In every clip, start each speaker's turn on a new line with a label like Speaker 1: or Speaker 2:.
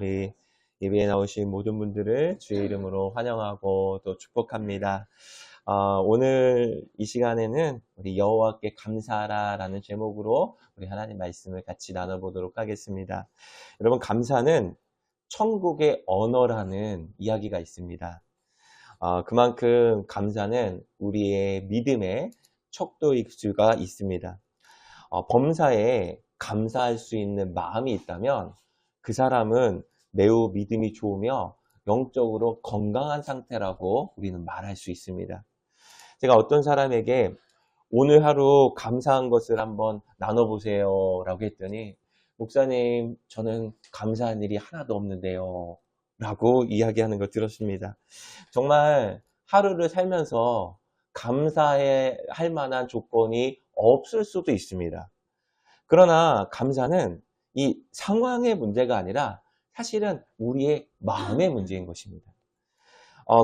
Speaker 1: 우리 예배에 나오신 모든 분들을 주의 이름으로 환영하고 또 축복합니다. 오늘 이 시간에는 우리 여호와께 감사하라라는 제목으로 우리 하나님 말씀을 같이 나눠보도록 하겠습니다. 여러분, 감사는 천국의 언어라는 이야기가 있습니다. 그만큼 감사는 우리의 믿음의 척도일 수가 있습니다. 범사에 감사할 수 있는 마음이 있다면 그 사람은 매우 믿음이 좋으며 영적으로 건강한 상태라고 우리는 말할 수 있습니다. 제가 어떤 사람에게 오늘 하루 감사한 것을 한번 나눠보세요 라고 했더니, 목사님, 저는 감사한 일이 하나도 없는데요 라고 이야기하는 걸 들었습니다. 정말 하루를 살면서 감사할 만한 조건이 없을 수도 있습니다. 그러나 감사는 이 상황의 문제가 아니라 사실은 우리의 마음의 문제인 것입니다.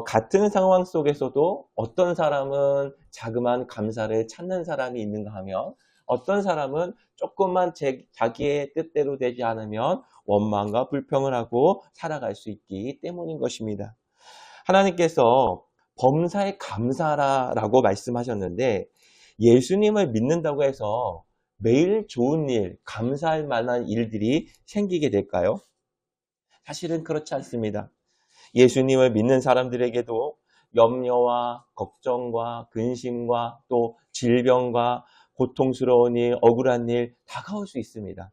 Speaker 1: 같은 상황 속에서도 어떤 사람은 자그마한 감사를 찾는 사람이 있는가 하면, 어떤 사람은 조금만 자기의 뜻대로 되지 않으면 원망과 불평을 하고 살아갈 수 있기 때문인 것입니다. 하나님께서 범사에 감사하라고 말씀하셨는데, 예수님을 믿는다고 해서 매일 좋은 일, 감사할 만한 일들이 생기게 될까요? 사실은 그렇지 않습니다. 예수님을 믿는 사람들에게도 염려와 걱정과 근심과 또 질병과 고통스러운 일, 억울한 일 다가올 수 있습니다.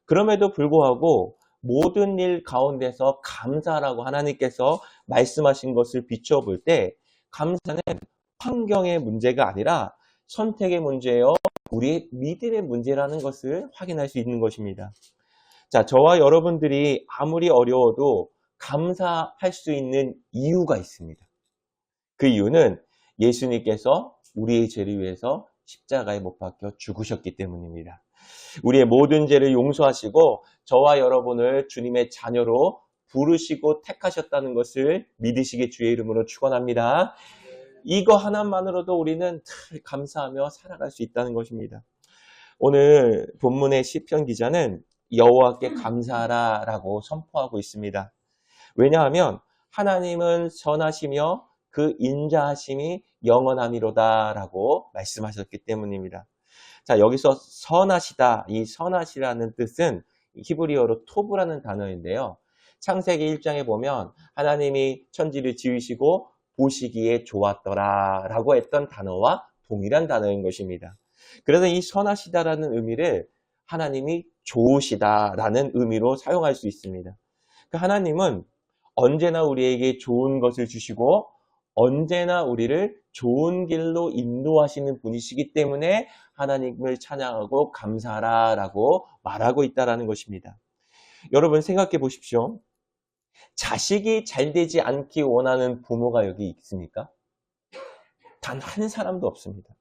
Speaker 1: 그럼에도 불구하고 모든 일 가운데서 감사라고 하나님께서 말씀하신 것을 비춰볼 때, 감사는 환경의 문제가 아니라 선택의 문제예요. 우리의 믿음의 문제라는 것을 확인할 수 있는 것입니다. 자, 저와 여러분들이 아무리 어려워도 감사할 수 있는 이유가 있습니다. 그 이유는 예수님께서 우리의 죄를 위해서 십자가에 못 박혀 죽으셨기 때문입니다. 우리의 모든 죄를 용서하시고 저와 여러분을 주님의 자녀로 부르시고 택하셨다는 것을 믿으시기 주의 이름으로 축원합니다. 이거 하나만으로도 우리는 늘 감사하며 살아갈 수 있다는 것입니다. 오늘 본문의 시편 기자는 여호와께 감사하라라고 선포하고 있습니다. 왜냐하면 하나님은 선하시며 그 인자하심이 영원함이로다라고 말씀하셨기 때문입니다. 자, 여기서 선하시다, 이 선하시라는 뜻은 히브리어로 토브라는 단어인데요. 창세기 1장에 보면 하나님이 천지를 지으시고 보시기에 좋았더라 라고 했던 단어와 동일한 단어인 것입니다. 그래서 이 선하시다라는 의미를 하나님이 좋으시다라는 의미로 사용할 수 있습니다. 하나님은 언제나 우리에게 좋은 것을 주시고 언제나 우리를 좋은 길로 인도하시는 분이시기 때문에 하나님을 찬양하고 감사하라라고 말하고 있다는 것입니다. 여러분, 생각해 보십시오. 자식이 잘 되지 않기 원하는 부모가 여기 있습니까? 단 한 사람도 없습니다.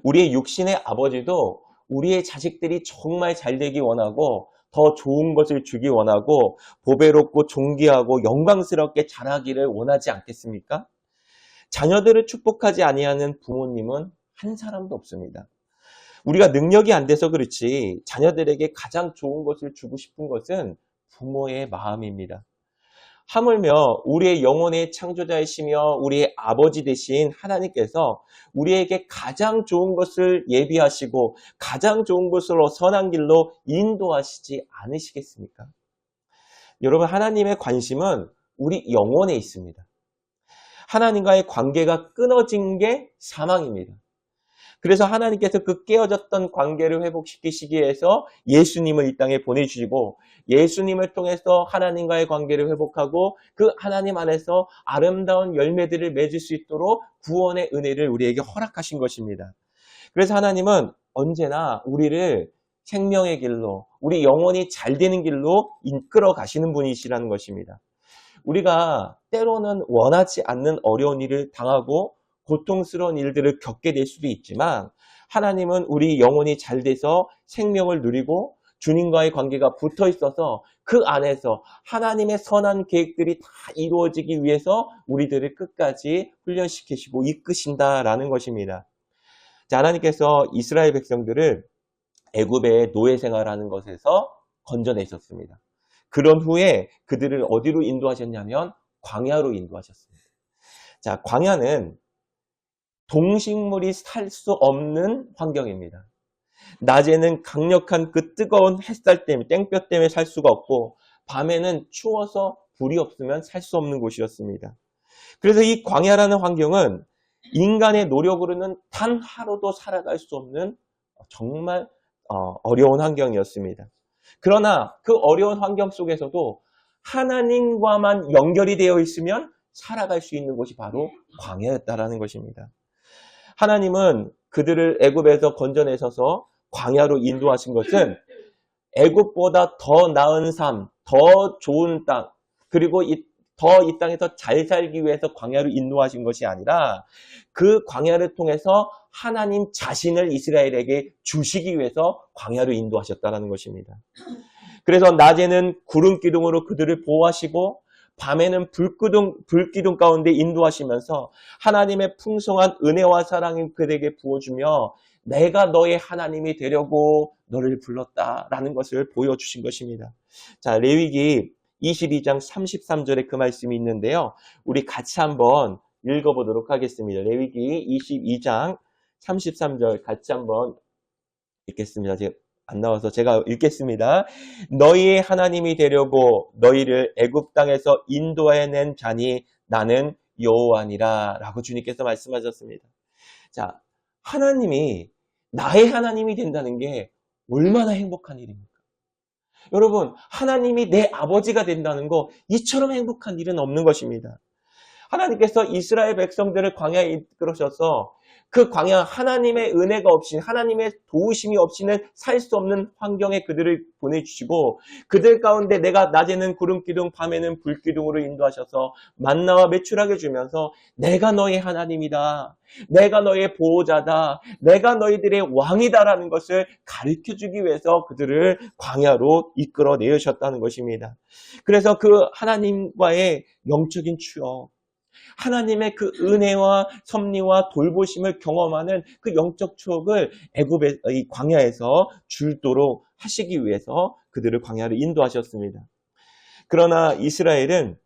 Speaker 1: 우리의 육신의 아버지도 우리의 자식들이 정말 잘 되기 원하고 더 좋은 것을 주기 원하고 보배롭고 존귀하고 영광스럽게 자라기를 원하지 않겠습니까? 자녀들을 축복하지 아니하는 부모님은 한 사람도 없습니다. 우리가 능력이 안 돼서 그렇지 자녀들에게 가장 좋은 것을 주고 싶은 것은 부모의 마음입니다. 하물며 우리의 영혼의 창조자이시며 우리의 아버지 되신 하나님께서 우리에게 가장 좋은 것을 예비하시고 가장 좋은 것으로 선한 길로 인도하시지 않으시겠습니까? 여러분, 하나님의 관심은 우리 영혼에 있습니다. 하나님과의 관계가 끊어진 게 사망입니다. 그래서 하나님께서 그 깨어졌던 관계를 회복시키시기 위해서 예수님을 이 땅에 보내주시고 예수님을 통해서 하나님과의 관계를 회복하고 그 하나님 안에서 아름다운 열매들을 맺을 수 있도록 구원의 은혜를 우리에게 허락하신 것입니다. 그래서 하나님은 언제나 우리를 생명의 길로, 우리 영혼이 잘 되는 길로 이끌어 가시는 분이시라는 것입니다. 우리가 때로는 원하지 않는 어려운 일을 당하고 고통스러운 일들을 겪게 될 수도 있지만 하나님은 우리 영혼이 잘 돼서 생명을 누리고 주님과의 관계가 붙어 있어서 그 안에서 하나님의 선한 계획들이 다 이루어지기 위해서 우리들을 끝까지 훈련시키시고 이끄신다라는 것입니다. 자, 하나님께서 이스라엘 백성들을 애굽의 노예 생활하는 것에서 건져내셨습니다. 그런 후에 그들을 어디로 인도하셨냐면 광야로 인도하셨습니다. 자, 광야는 동식물이 살 수 없는 환경입니다. 낮에는 강력한 그 뜨거운 햇살 때문에, 땡볕 때문에 살 수가 없고, 밤에는 추워서 불이 없으면 살 수 없는 곳이었습니다. 그래서 이 광야라는 환경은 인간의 노력으로는 단 하루도 살아갈 수 없는 정말 어려운 환경이었습니다. 그러나 그 어려운 환경 속에서도 하나님과만 연결이 되어 있으면 살아갈 수 있는 곳이 바로 광야였다라는 것입니다. 하나님은 그들을 애굽에서 건져내셔서 광야로 인도하신 것은 애굽보다 더 나은 삶, 더 좋은 땅, 그리고 이 땅에서 잘 살기 위해서 광야로 인도하신 것이 아니라 그 광야를 통해서 하나님 자신을 이스라엘에게 주시기 위해서 광야로 인도하셨다는 것입니다. 그래서 낮에는 구름 기둥으로 그들을 보호하시고 밤에는 불기둥 가운데 인도하시면서 하나님의 풍성한 은혜와 사랑을 그들에게 부어주며 내가 너의 하나님이 되려고 너를 불렀다라는 것을 보여주신 것입니다. 자, 레위기 22장 33절에 그 말씀이 있는데요. 우리 같이 한번 읽어보도록 하겠습니다. 레위기 22장 33절 같이 한번 읽겠습니다. 제가 안 나와서 제가 읽겠습니다. 너희의 하나님이 되려고 너희를 애굽 땅에서 인도해낸 자니 나는 여호와니라 라고 주님께서 말씀하셨습니다. 자, 하나님이 나의 하나님이 된다는 게 얼마나 행복한 일입니까? 여러분, 하나님이 내 아버지가 된다는 거 이처럼 행복한 일은 없는 것입니다. 하나님께서 이스라엘 백성들을 광야에 이끌으셔서 그 광야 하나님의 은혜가 없이 하나님의 도우심이 없이는 살 수 없는 환경에 그들을 보내주시고 그들 가운데 내가 낮에는 구름기둥 밤에는 불기둥으로 인도하셔서 만나와 메추라기 주면서 내가 너의 하나님이다. 내가 너의 보호자다. 내가 너희들의 왕이다라는 것을 가르쳐주기 위해서 그들을 광야로 이끌어 내으셨다는 것입니다. 그래서 그 하나님과의 영적인 추억 하나님의 그 은혜와 섭리와 돌보심을 경험하는 그 영적 추억을 애굽의 이 광야에서 줄도록 하시기 위해서 그들을 광야로 인도하셨습니다. 그러나 이스라엘은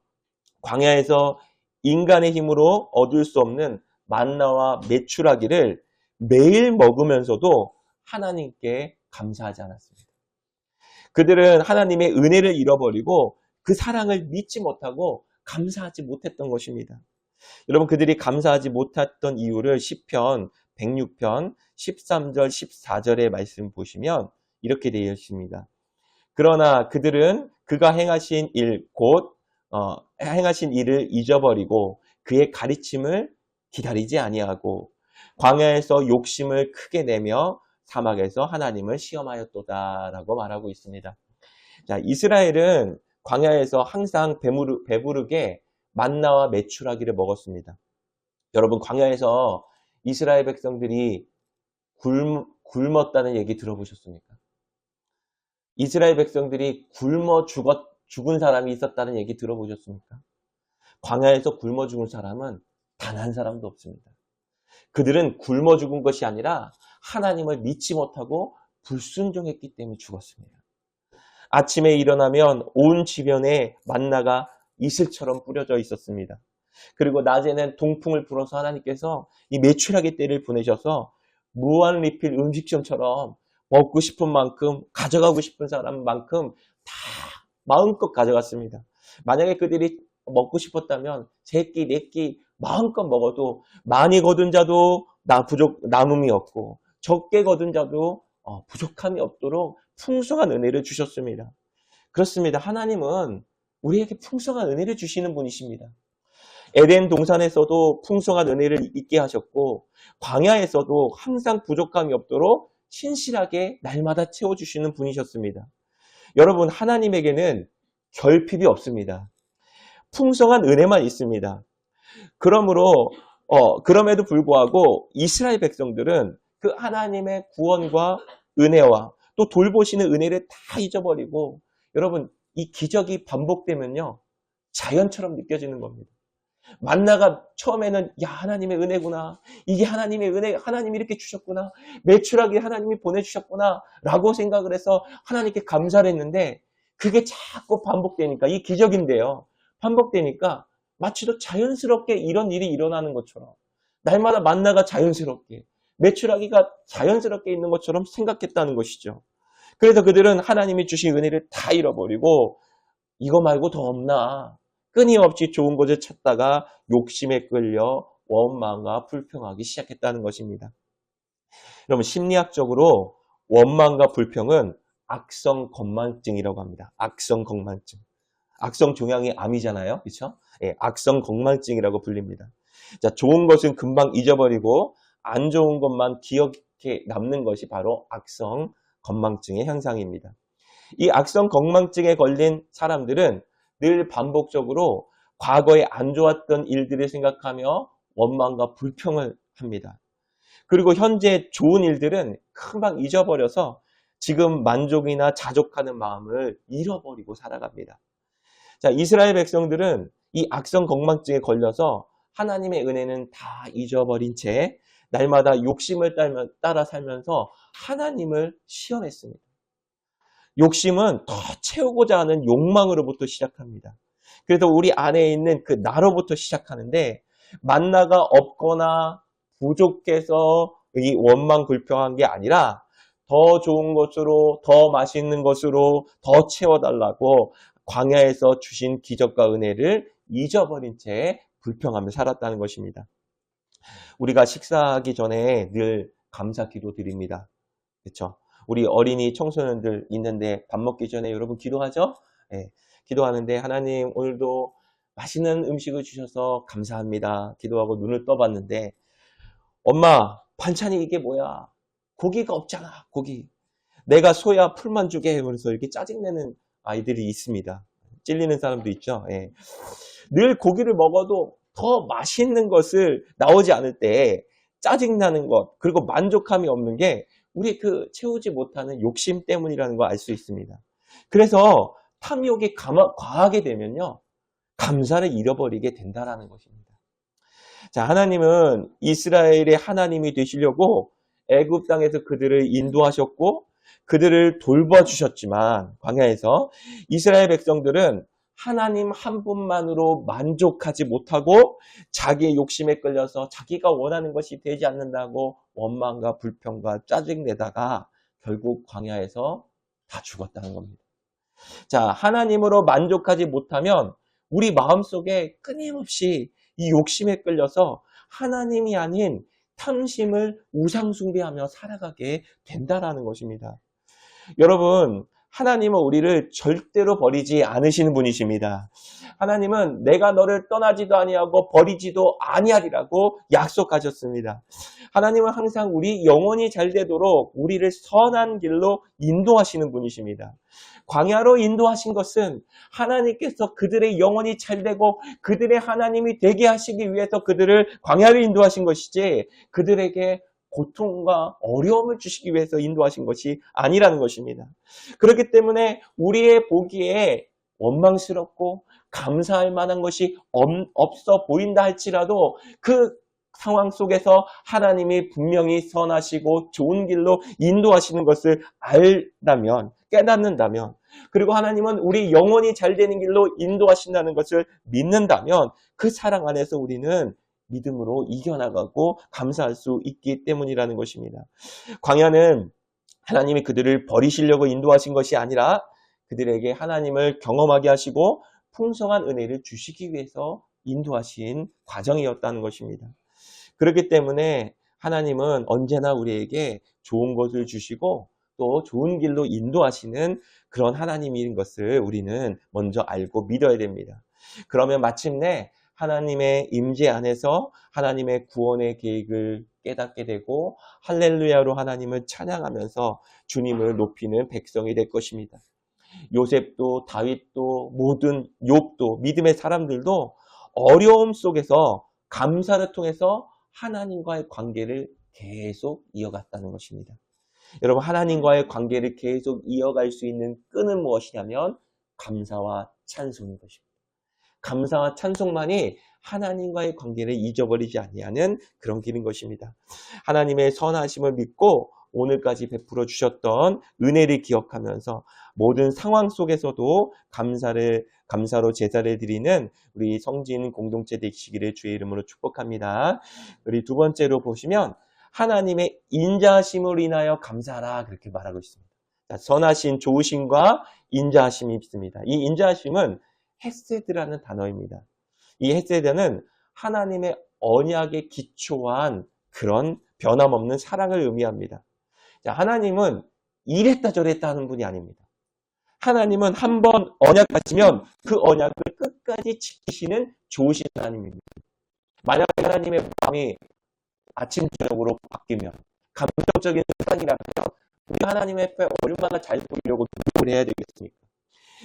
Speaker 1: 광야에서 인간의 힘으로 얻을 수 없는 만나와 메추라기를 매일 먹으면서도 하나님께 감사하지 않았습니다. 그들은 하나님의 은혜를 잃어버리고 그 사랑을 믿지 못하고 감사하지 못했던 것입니다. 여러분 그들이 감사하지 못했던 이유를 시편 106편 13절 14절의 말씀 보시면 이렇게 되어 있습니다. 그러나 그들은 그가 행하신 일 곧 행하신 일을 잊어버리고 그의 가르침을 기다리지 아니하고 광야에서 욕심을 크게 내며 사막에서 하나님을 시험하였도다라고 말하고 있습니다. 자, 이스라엘은 광야에서 항상 배부르게 만나와 메추라기를 먹었습니다. 여러분 광야에서 이스라엘 백성들이 굶었다는 얘기 들어보셨습니까? 이스라엘 백성들이 굶어 죽은 사람이 있었다는 얘기 들어보셨습니까? 광야에서 굶어 죽은 사람은 단 한 사람도 없습니다. 그들은 굶어 죽은 것이 아니라 하나님을 믿지 못하고 불순종했기 때문에 죽었습니다. 아침에 일어나면 온 주변에 만나가 이슬처럼 뿌려져 있었습니다. 그리고 낮에는 동풍을 불어서 하나님께서 이 메추라기 떼를 보내셔서 무한 리필 음식점처럼 먹고 싶은 만큼 가져가고 싶은 사람만큼 다 마음껏 가져갔습니다. 만약에 그들이 먹고 싶었다면 3끼, 4끼 마음껏 먹어도 많이 거둔 자도 남음이 없고 적게 거둔 자도 부족함이 없도록 풍성한 은혜를 주셨습니다. 그렇습니다. 하나님은 우리에게 풍성한 은혜를 주시는 분이십니다. 에덴 동산에서도 풍성한 은혜를 있게 하셨고 광야에서도 항상 부족함이 없도록 신실하게 날마다 채워주시는 분이셨습니다. 여러분 하나님에게는 결핍이 없습니다. 풍성한 은혜만 있습니다. 그럼에도 불구하고 이스라엘 백성들은 그 하나님의 구원과 은혜와 또 돌보시는 은혜를 다 잊어버리고 여러분 이 기적이 반복되면요 자연처럼 느껴지는 겁니다. 만나가 처음에는 야 하나님의 은혜구나 이게 하나님의 은혜 하나님이 이렇게 주셨구나 메추라기 하나님이 보내주셨구나 라고 생각을 해서 하나님께 감사를 했는데 그게 자꾸 반복되니까, 이 기적인데요. 반복되니까 마치도 자연스럽게 이런 일이 일어나는 것처럼, 날마다 만나가 자연스럽게, 메추라기가 자연스럽게 있는 것처럼 생각했다는 것이죠. 그래서 그들은 하나님이 주신 은혜를 다 잃어버리고 이거 말고 더 없나, 끊임없이 좋은 것을 찾다가 욕심에 끌려 원망과 불평하기 시작했다는 것입니다. 여러분, 심리학적으로 원망과 불평은 악성 건망증이라고 합니다. 악성 건망증. 악성 종양이 암이잖아요. 그렇죠? 예, 악성 건망증이라고 불립니다. 자, 좋은 것은 금방 잊어버리고 안 좋은 것만 기억에 남는 것이 바로 악성 건망증의 현상입니다. 이 악성 건망증에 걸린 사람들은 늘 반복적으로 과거에 안 좋았던 일들을 생각하며 원망과 불평을 합니다. 그리고 현재 좋은 일들은 금방 잊어버려서 지금 만족이나 자족하는 마음을 잃어버리고 살아갑니다. 자, 이스라엘 백성들은 이 악성 건망증에 걸려서 하나님의 은혜는 다 잊어버린 채 날마다 욕심을 따라 살면서 하나님을 시험했습니다. 욕심은 더 채우고자 하는 욕망으로부터 시작합니다. 그래서 우리 안에 있는 그 나로부터 시작하는데, 만나가 없거나 부족해서 이 원망 불평한 게 아니라 더 좋은 것으로, 더 맛있는 것으로 더 채워달라고 광야에서 주신 기적과 은혜를 잊어버린 채 불평하며 살았다는 것입니다. 우리가 식사하기 전에 늘 감사 기도 드립니다. 그렇죠? 우리 어린이 청소년들 있는데 밥 먹기 전에 여러분 기도하죠? 네, 기도하는데 하나님 오늘도 맛있는 음식을 주셔서 감사합니다. 기도하고 눈을 떠봤는데 엄마 반찬이 이게 뭐야? 고기가 없잖아. 고기. 내가 소야 풀만 주게. 그래서 이렇게 짜증내는 아이들이 있습니다. 찔리는 사람도 있죠. 예. 늘 고기를 먹어도 더 맛있는 것을 나오지 않을 때 짜증나는 것, 그리고 만족함이 없는 게 우리 그 채우지 못하는 욕심 때문이라는 걸 알 수 있습니다. 그래서 탐욕이 과하게 되면요, 감사를 잃어버리게 된다는 것입니다. 자, 하나님은 이스라엘의 하나님이 되시려고 애굽 땅에서 그들을 인도하셨고 그들을 돌봐주셨지만 광야에서 이스라엘 백성들은 하나님 한 분만으로 만족하지 못하고 자기의 욕심에 끌려서 자기가 원하는 것이 되지 않는다고 원망과 불평과 짜증내다가 결국 광야에서 다 죽었다는 겁니다. 자, 하나님으로 만족하지 못하면 우리 마음속에 끊임없이 이 욕심에 끌려서 하나님이 아닌 탐심을 우상숭배하며 살아가게 된다는 것입니다. 여러분, 하나님은 우리를 절대로 버리지 않으시는 분이십니다. 하나님은 내가 너를 떠나지도 아니하고 버리지도 아니하리라고 약속하셨습니다. 하나님은 항상 우리 영혼이 잘 되도록 우리를 선한 길로 인도하시는 분이십니다. 광야로 인도하신 것은 하나님께서 그들의 영혼이 잘 되고 그들의 하나님이 되게 하시기 위해서 그들을 광야로 인도하신 것이지 그들에게 고통과 어려움을 주시기 위해서 인도하신 것이 아니라는 것입니다. 그렇기 때문에 우리의 보기에 원망스럽고 감사할 만한 것이 없어 보인다 할지라도 그 상황 속에서 하나님이 분명히 선하시고 좋은 길로 인도하시는 것을 알다면, 깨닫는다면, 그리고 하나님은 우리 영혼이 잘 되는 길로 인도하신다는 것을 믿는다면 그 사랑 안에서 우리는 믿음으로 이겨나가고 감사할 수 있기 때문이라는 것입니다. 광야는 하나님이 그들을 버리시려고 인도하신 것이 아니라 그들에게 하나님을 경험하게 하시고 풍성한 은혜를 주시기 위해서 인도하신 과정이었다는 것입니다. 그렇기 때문에 하나님은 언제나 우리에게 좋은 것을 주시고 또 좋은 길로 인도하시는 그런 하나님인 것을 우리는 먼저 알고 믿어야 됩니다. 그러면 마침내 하나님의 임재 안에서 하나님의 구원의 계획을 깨닫게 되고 할렐루야로 하나님을 찬양하면서 주님을 높이는 백성이 될 것입니다. 요셉도 다윗도 모든 욥도 믿음의 사람들도 어려움 속에서 감사를 통해서 하나님과의 관계를 계속 이어갔다는 것입니다. 여러분, 하나님과의 관계를 계속 이어갈 수 있는 끈은 무엇이냐면 감사와 찬송인 것입니다. 감사와 찬송만이 하나님과의 관계를 잊어버리지 아니하는 그런 길인 것입니다. 하나님의 선하심을 믿고 오늘까지 베풀어 주셨던 은혜를 기억하면서 모든 상황 속에서도 감사로 제사를 드리는 우리 성진 공동체 되시기를 주의 이름으로 축복합니다. 우리 두 번째로 보시면 하나님의 인자하심을 인하여 감사하라 그렇게 말하고 있습니다. 자, 선하신 좋으심과 인자하심이 있습니다. 이 인자하심은 헤세드라는 단어입니다. 이 헤세드는 하나님의 언약에 기초한 그런 변함없는 사랑을 의미합니다. 자, 하나님은 이랬다 저랬다 하는 분이 아닙니다. 하나님은 한번 언약하시면 그 언약을 끝까지 지키시는 좋으신 하나님입니다. 만약 하나님의 마음이 아침 저녁으로 바뀌면 감정적인 사랑이라면 우리 하나님 앞에 얼마나 잘 보이려고 노력을 해야 되겠습니까?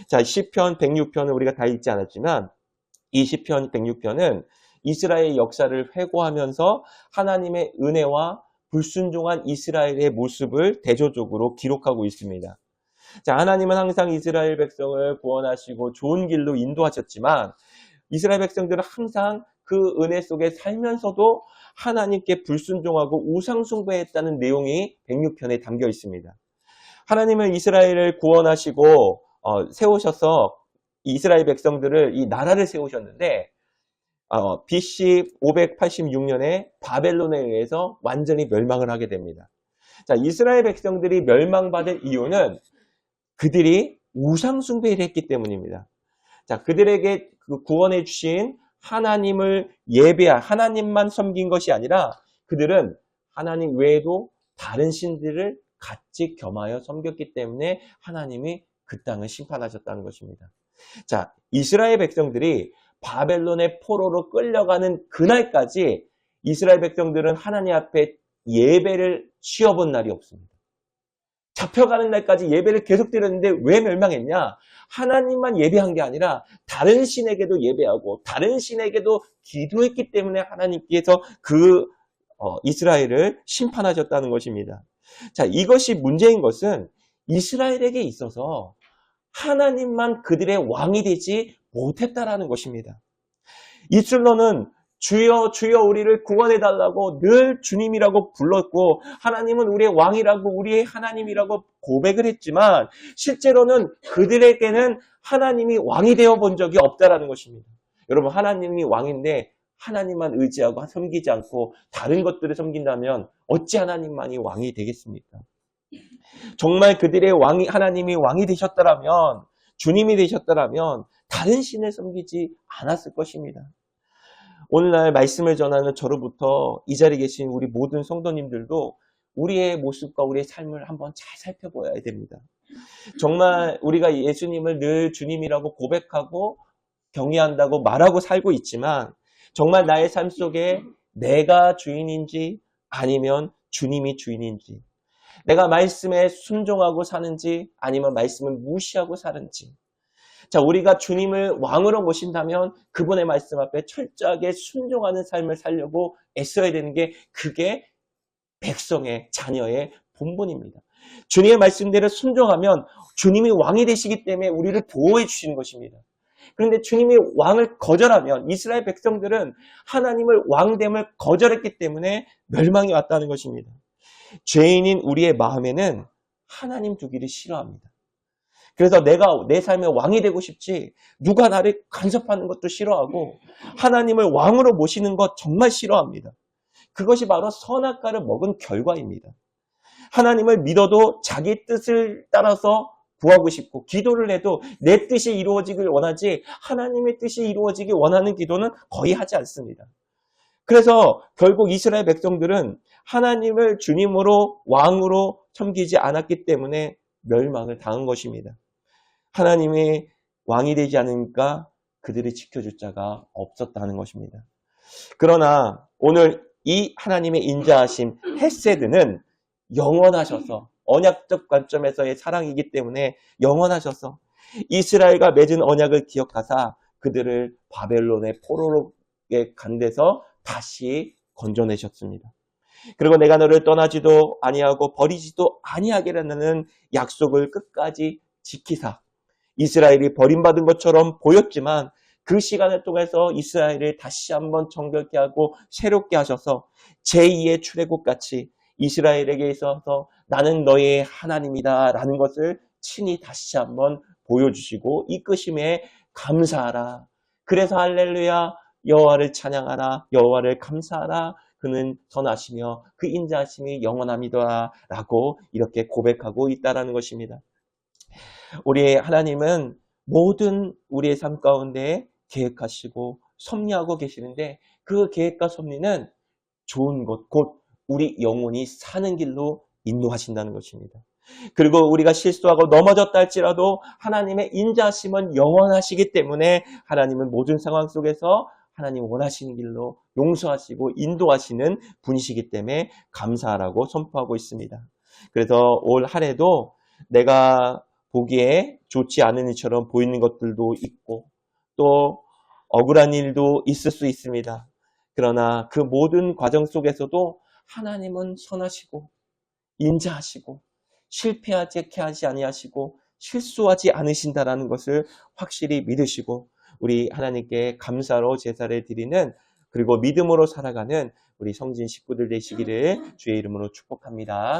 Speaker 1: 자, 시편 106편은 우리가 다 읽지 않았지만 이 시편 106편은 이스라엘 역사를 회고하면서 하나님의 은혜와 불순종한 이스라엘의 모습을 대조적으로 기록하고 있습니다. 자, 하나님은 항상 이스라엘 백성을 구원하시고 좋은 길로 인도하셨지만 이스라엘 백성들은 항상 그 은혜 속에 살면서도 하나님께 불순종하고 우상숭배했다는 내용이 106편에 담겨 있습니다. 하나님은 이스라엘을 구원하시고 세우셔서 이스라엘 백성들을 이 나라를 세우셨는데 BC 586년에 바벨론에 의해서 완전히 멸망을 하게 됩니다. 자, 이스라엘 백성들이 멸망받은 이유는 그들이 우상숭배를 했기 때문입니다. 자, 그들에게 그 구원해 주신 하나님을 하나님만 섬긴 것이 아니라 그들은 하나님 외에도 다른 신들을 같이 겸하여 섬겼기 때문에 하나님이 그 땅을 심판하셨다는 것입니다. 자, 이스라엘 백성들이 바벨론의 포로로 끌려가는 그날까지 이스라엘 백성들은 하나님 앞에 예배를 쉬어본 날이 없습니다. 잡혀가는 날까지 예배를 계속 드렸는데 왜 멸망했냐? 하나님만 예배한 게 아니라 다른 신에게도 예배하고 다른 신에게도 기도했기 때문에 하나님께서 이스라엘을 심판하셨다는 것입니다. 자, 이것이 문제인 것은 이스라엘에게 있어서 하나님만 그들의 왕이 되지 못했다라는 것입니다. 이슬로는 주여 주여 우리를 구원해달라고 늘 주님이라고 불렀고 하나님은 우리의 왕이라고 우리의 하나님이라고 고백을 했지만 실제로는 그들에게는 하나님이 왕이 되어 본 적이 없다라는 것입니다. 여러분, 하나님이 왕인데 하나님만 의지하고 섬기지 않고 다른 것들을 섬긴다면 어찌 하나님만이 왕이 되겠습니까? 정말 그들의 하나님이 왕이 되셨더라면, 주님이 되셨더라면 다른 신을 섬기지 않았을 것입니다. 오늘날 말씀을 전하는 저로부터 이 자리에 계신 우리 모든 성도님들도 우리의 모습과 우리의 삶을 한번 잘 살펴봐야 됩니다. 정말 우리가 예수님을 늘 주님이라고 고백하고 경외한다고 말하고 살고 있지만 정말 나의 삶 속에 내가 주인인지 아니면 주님이 주인인지, 내가 말씀에 순종하고 사는지 아니면 말씀을 무시하고 사는지, 자, 우리가 주님을 왕으로 모신다면 그분의 말씀 앞에 철저하게 순종하는 삶을 살려고 애써야 되는 게 그게 백성의 자녀의 본분입니다. 주님의 말씀대로 순종하면 주님이 왕이 되시기 때문에 우리를 보호해 주시는 것입니다. 그런데 주님이 왕을 거절하면 이스라엘 백성들은 하나님을 왕됨을 거절했기 때문에 멸망이 왔다는 것입니다. 죄인인 우리의 마음에는 하나님 두기를 싫어합니다. 그래서 내가 내 삶의 왕이 되고 싶지 누가 나를 간섭하는 것도 싫어하고 하나님을 왕으로 모시는 것 정말 싫어합니다. 그것이 바로 선악과를 먹은 결과입니다. 하나님을 믿어도 자기 뜻을 따라서 구하고 싶고 기도를 해도 내 뜻이 이루어지길 원하지 하나님의 뜻이 이루어지길 원하는 기도는 거의 하지 않습니다. 그래서 결국 이스라엘 백성들은 하나님을 주님으로 왕으로 섬기지 않았기 때문에 멸망을 당한 것입니다. 하나님이 왕이 되지 않으니까 그들을 지켜줄 자가 없었다는 것입니다. 그러나 오늘 이 하나님의 인자하심 헤세드는 영원하셔서 언약적 관점에서의 사랑이기 때문에 영원하셔서 이스라엘과 맺은 언약을 기억하사 그들을 바벨론의 포로로에 간 데서 다시 건져내셨습니다. 그리고 내가 너를 떠나지도 아니하고 버리지도 아니하겠다는 약속을 끝까지 지키사 이스라엘이 버림받은 것처럼 보였지만 그 시간을 통해서 이스라엘을 다시 한번 정결케 하고 새롭게 하셔서 제2의 출애굽같이 이스라엘에게 있어서 나는 너의 하나님이다 라는 것을 친히 다시 한번 보여주시고 이끄심에 감사하라. 그래서 할렐루야 여호와를 찬양하라. 여호와를 감사하라. 그는 선하시며 그 인자하심이 영원함이더라 라고 이렇게 고백하고 있다라는 것입니다. 우리 하나님은 모든 우리의 삶 가운데 계획하시고 섭리하고 계시는데 그 계획과 섭리는 좋은 것, 곧 우리 영혼이 사는 길로 인도하신다는 것입니다. 그리고 우리가 실수하고 넘어졌다 할지라도 하나님의 인자하심은 영원하시기 때문에 하나님은 모든 상황 속에서 하나님 원하시는 길로 용서하시고 인도하시는 분이시기 때문에 감사하라고 선포하고 있습니다. 그래서 올 한 해도 내가 보기에 좋지 않은 일처럼 보이는 것들도 있고 또 억울한 일도 있을 수 있습니다. 그러나 그 모든 과정 속에서도 하나님은 선하시고 인자하시고 실패하지 아니하시고 실수하지 않으신다라는 것을 확실히 믿으시고 우리 하나님께 감사로 제사를 드리는 그리고 믿음으로 살아가는 우리 성진 식구들 되시기를 주의 이름으로 축복합니다.